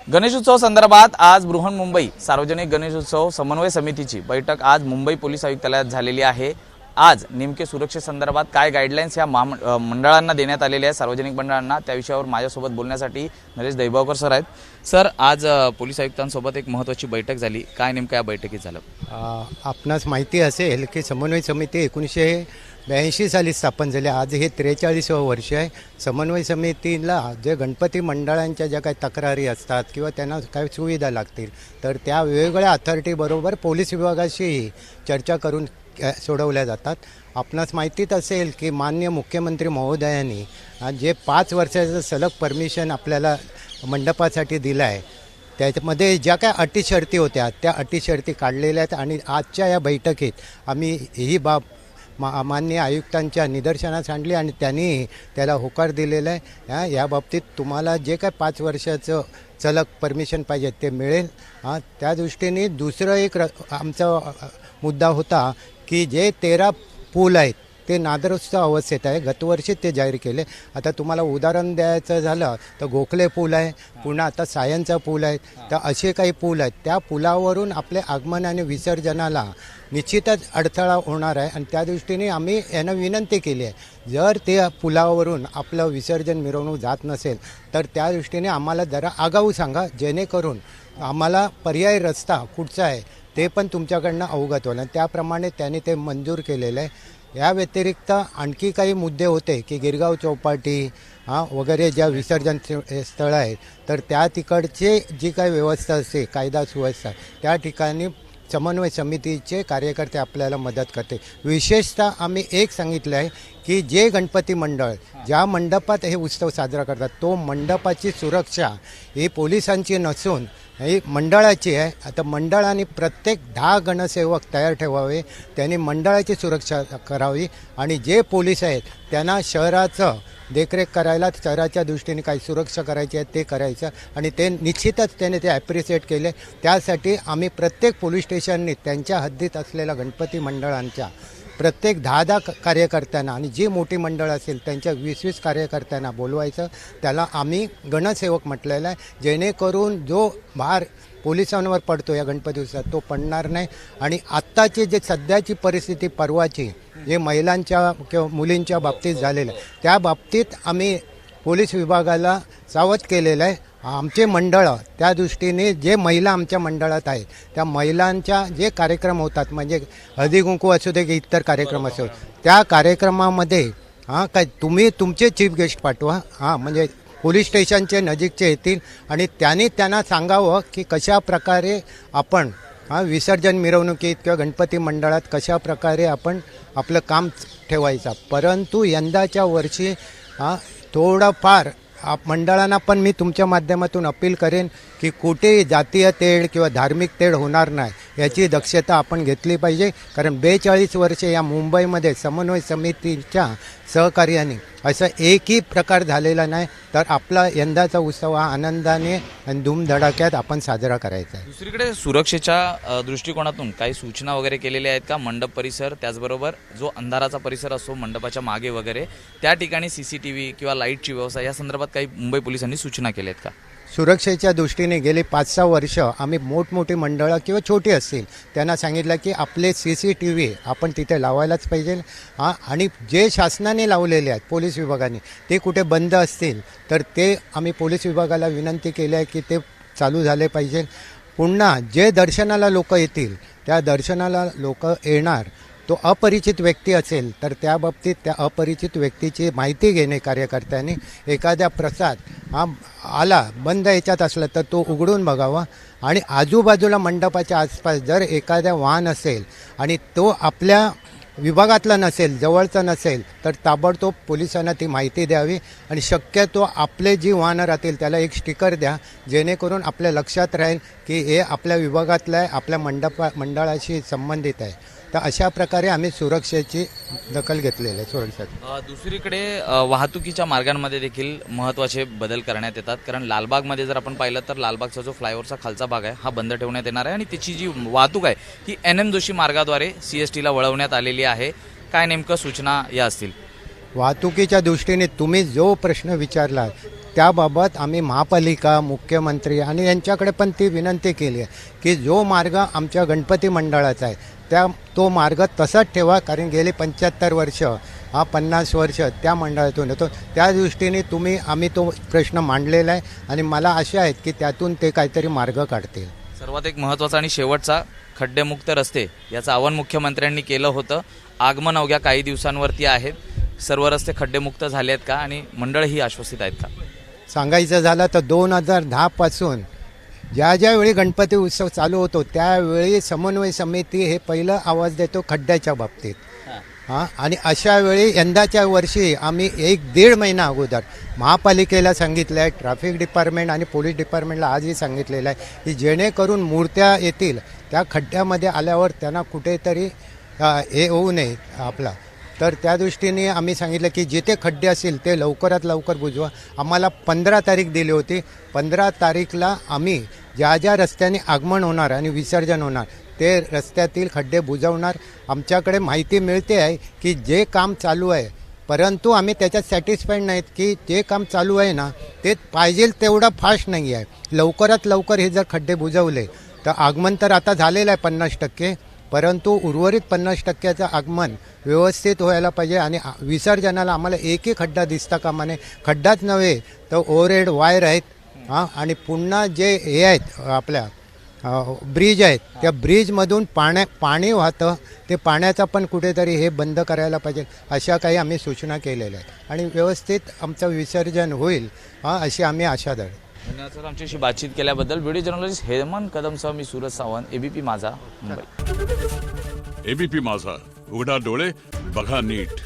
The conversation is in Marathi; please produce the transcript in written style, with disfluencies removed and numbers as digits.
गणेशोत्सव संदर्भात आज बृहन्मुंबई सार्वजनिक गणेशोत्सव समन्वय समितीची बैठक आज मुंबई पोलीस आयुक्तालयात झालेली आहे। आज नेमके सुरक्षेसंदर्भात काय गाईडलाईन्स या मंडळांना देण्यात आलेले आहेत, सार्वजनिक मंडळांना, त्या विषयावर माझ्यासोबत बोलण्यासाठी नरेश दैबावकर सर आहेत। सर, आज पोलीस आयुक्तांसोबत एक महत्त्वाची बैठक झाली, काय नेमकं या बैठकीत झालं? आपणास माहिती असेल की समन्वय समिती 1982 साली स्थापन झाली। आज हे 43वे वर्ष आहे। समन्वय समितीला जे गणपती मंडळांच्या ज्या काही तक्रारी असतात किंवा त्यांना काही सुविधा लागतील तर त्या वेगवेगळ्या अथॉरिटीबरोबर पोलीस विभागाशी चर्चा करून सोडवल्या जातात। आपणास माहितीच असेल की माननीय मुख्यमंत्री महोदयांनी जे 5 वर्षाचं सलग परमिशन आपल्याला मंडपासाठी दिलं आहे त्यामध्ये ज्या काय अटी शर्ती होत्या त्या अटी शर्ती काढलेल्या आहेत आणि आजच्या या बैठकीत आम्ही ही बाब माननीय आयुक्तांच्या निदर्शनास आणली आणि त्यांनी त्याला होकार दिलेला आहे। या बाबतीत तुम्हाला जे काय 5 वर्षाचं सलग परमिशन पाहिजे ते मिळेल। त्या दृष्टीने दुसरं एक आमचा मुद्दा होता की जे 13 पूल आहेत ते नादुरुस्त अवस्थेत आहे। गतवर्षी ते जाहीर केले। आता तुम्हाला उदाहरण द्यायचं झालं तर गोखले पूल आहे, पुन्हा आता सायनचा पूल आहे, तर असे काही पूल आहेत। त्या पुलावरून आपले आगमन आणि विसर्जनाला निश्चितच अडथळा होणार आहे आणि त्या दृष्टीने आम्ही यांना विनंती केली आहे, जर ते पुलावरून आपलं विसर्जन मिरवणूक जात नसेल तर त्या दृष्टीने आम्हाला जरा आगाऊ सांगा, जेणेकरून आम्हाला पर्यायी रस्ता कुठचा आहे ते पण तुमच्याकडनं अवगत होईल। त्याप्रमाणे त्यांनी ते मंजूर केलेलं आहे। या व्यतिरिक्त आणखी काही मुद्दे होते की गिरगाव चौपाटी वगैरे ज्या विसर्जन स्थळं आहेत तर त्या तिकडचे जी काही व्यवस्था असते, कायदा सुव्यवस्था, त्या ठिकाणी समन्वय समितीचे कार्यकर्ते आपल्याला मदत करते। विशेषतः आम्ही एक सांगितलं आहे की जे गणपती मंडळ ज्या मंडपात हे उत्सव साजरा करतात तो मंडपाची सुरक्षा ही पोलिसांची नसून ही मंडळाची आहे। आता मंडळाने प्रत्येक 10 गणसेवक तयार ठेवावे, त्यांनी मंडळाची सुरक्षा करावी आणि जे पोलीस आहेत त्यांना शहराचं देखरेख करायला, शहराच्या दृष्टीने काही सुरक्षा करायची आहे ते करायचं आणि ते निश्चितच त्याने ते ॲप्रिशिएट केले। त्यासाठी आम्ही प्रत्येक पोलीस स्टेशननी त्यांच्या हद्दीत असलेल्या गणपती मंडळांच्या प्रत्येक 10 कार्यकर्त्यांना आणि जी मोठी मंडळ असेल त्यांच्या 20 कार्यकर्त्यांना बोलवायचं, त्याला आम्ही गणसेवक म्हटलेलं आहे, जेणेकरून जो भार पोलिसांवर पडतो या गणपती उत्सवात तो पडणार नाही। आणि आत्ताची जे सध्याची परिस्थिती परवाची जे महिलांच्या किंवा मुलींच्या बाबतीत झालेलं आहे त्या बाबतीत आम्ही पोलीस विभागाला सावध केलेलं आहे। आमचे मंडळ त्या दृष्टीने जे महिला आमच्या मंडळात आहेत त्या महिलांच्या जे कार्यक्रम होतात, म्हणजे हळदी कुंकू असू दे की इतर कार्यक्रम असो, त्या कार्यक्रमामध्ये काय तुम्ही तुमचे चीफ गेस्ट पाठवा, म्हणजे पोलीस स्टेशनचे नजीकचे येतील आणि त्यांना सांगावं की कशा प्रकारे आपण विसर्जन मिरवणुकीत किंवा गणपती मंडळात कशा प्रकारे आपण आपलं काम ठेवायचं। परंतु यंदाच्या वर्षी थोडंफार मंडळांना पण मी तुमच्या माध्यमातून अपील करेन की कुठेही जातीय तेढ किंवा धार्मिक तेढ होणार नाही याची दक्षता आपण घेतली पाहिजे। कारण 42 वर्षे या मुंबईमध्ये समन्वय समितीच्या सहकार्याने असं एकही प्रकार झालेला नाही, तर आपला यंदाचा उत्सव हा आनंदाने आणि धूमधडाक्यात आपण साजरा करायचा आहे। दुसरीकडे सुरक्षेच्या दृष्टिकोनातून काही सूचना वगैरे केलेल्या आहेत का? मंडप परिसर, त्याचबरोबर जो अंधाराचा परिसर असतो मंडपाच्या मागे वगैरे, त्या ठिकाणी CCTV किंवा लाईटची व्यवस्था या संदर्भात काही मुंबई पोलिसांनी सूचना केल्या आहेत का? सुरक्षेच्या दृष्टीने गेली 5-6 वर्ष आम्ही मोठमोठी मंडळं किंवा छोटी असतील त्यांना सांगितलं की आपले CCTV आपण तिथे लावायलाच पाहिजे। आणि जे शासनाने लावलेले आहेत पोलीस विभागाने ते कुठे बंद असतील तर ते आम्ही पोलीस विभागाला विनंती केली आहे की ते चालू झाले पाहिजे। पुन्हा जे दर्शनाला लोक येतील त्या दर्शनाला लोक येणार, तो अपरिचित व्यक्ती असेल तर त्या बाबतीत त्या अपरिचित व्यक्तीची माहिती घेणे कार्यकर्त्यांनी, एखाद्या प्रसाद आला बंद याच्यात असला तर तो उघडून बघावा आणि आजूबाजूला मंडपाच्या आसपास जर एखाद्या वाहन असेल आणि तो आपल्या विभागातला नसेल, जवळचा नसेल, तर ताबडतोब पोलिसांना ती माहिती द्यावी आणि शक्यतो आपले जी वाहनं राहतील त्याला एक स्टिकर द्या, जेणेकरून आपल्या लक्षात राहील की हे आपल्या विभागातलं आहे, आपल्या मंडळाशी संबंधित आहे। तर अशा प्रकारे आम्ही सुरक्षेची दखल घेतलेली आहे सुरक्षेत। दुसरीकडे वाहतुकीच्या मार्गांमध्ये देखील महत्त्वाचे बदल करण्यात येतात, कारण लालबागमध्ये जर आपण पाहिलं तर लालबागचा जो फ्लायओव्हरचा खालचा भाग आहे हा बंद ठेवण्यात येणार आहे आणि त्याची जी वाहतूक आहे ही NM जोशी मार्गाद्वारे CSTला वळवण्यात आलेली आहे। काय नेमकं सूचना या असतील? वाहतुकीच्या दृष्टीने तुम्ही जो प्रश्न विचारला त्याबाबत आम्ही महापालिका मुख्यमंत्री आणि यांच्याकडे पण ती विनंती केली आहे की जो मार्ग आमच्या गणपती मंडळाचा आहे तो मार्ग तसाच ठेवा, कारण गेली 75 वर्ष 50 वर्ष त्या मंडळातून येतो. त्या दृष्टीने आम्ही तो प्रश्न मांडलेला आहे आणि मला आशा आहेत की त्यातून ते काहीतरी मार्ग काढतील. सर्वात एक महत्त्वाचा आणि शेवटचा, खड्डेमुक्त रस्ते याचं आवाहन मुख्यमंत्र्यांनी केलं होतं. आगमन अवघ्या काही दिवसांवरती आहेत. सर्व रस्ते खड्डेमुक्त झाले आहेत का आणि मंडळही आश्वसित आहेत का? सांगायचं झालं तर 2010 पासून ज्यावेळी गणपती उत्सव चालू होतो त्यावेळी समन्वय समिती हे पहिलं आवाज देतो खड्ड्याच्या बाबतीत. आणि अशा वेळी यंदाच्या वर्षी आम्ही 1-1.5 महिना अगोदर महापालिकेला सांगितलं आहे, ट्रॅफिक डिपार्टमेंट आणि पोलीस डिपार्टमेंटला आजही सांगितलेलं आहे की जेणेकरून मूर्त्या येतील त्या खड्ड्यामध्ये आल्यावर त्यांना कुठेतरी हे होऊ नये आपला. तर त्या दृष्टीने आम्ही सांगितलं की जिथे खड्डे असतील ते लवकरात लवकर बुजवा. आम्हाला 15 तारीख दिली होती. 15 तारीखला आम्ही ज्या रस्त्याने आगमन होणार आणि विसर्जन होणार ते रस्त्यातील खड्डे बुजवणार. आमच्याकडे माहिती मिळते आहे की जे काम चालू आहे, परंतु आम्ही त्याच्यात सॅटिस्फाईड नाहीत की जे काम चालू आहे ना ते पाहिजे तेवढं फास्ट नाही आहे. लवकरात लवकर हे जर खड्डे बुजवले तर आगमन तर आता झालेलं आहे 50%, परंतु उर्वरित 50%चं आगमन व्यवस्थित व्हायला पाहिजे. आणि विसर्जनाला आम्हाला एकही खड्डा दिसता कामा नये. खड्डाच नव्हे तर ओव्हरहेड वायर आहेत आणि पुन्हा जे हे आहेत आपल्या ब्रिज आहेत त्या ब्रिजमधून पाणी वाहतं, ते पाण्याचा पण कुठेतरी हे बंद करायला पाहिजे. अशा काही आम्ही सूचना केलेल्या आहेत आणि व्यवस्थित आमचं विसर्जन होईल अशी आम्ही आशा धरतो. धन्यवाद सर आमच्याशी बातचीत केल्याबद्दल. व्हिडिओ जर्नलिस्ट हेमंत कदमसह मी सूरज सावंत, एबीपी माझा, मुंबई. एबीपी माझा, उघडा डोळे बघा नीट.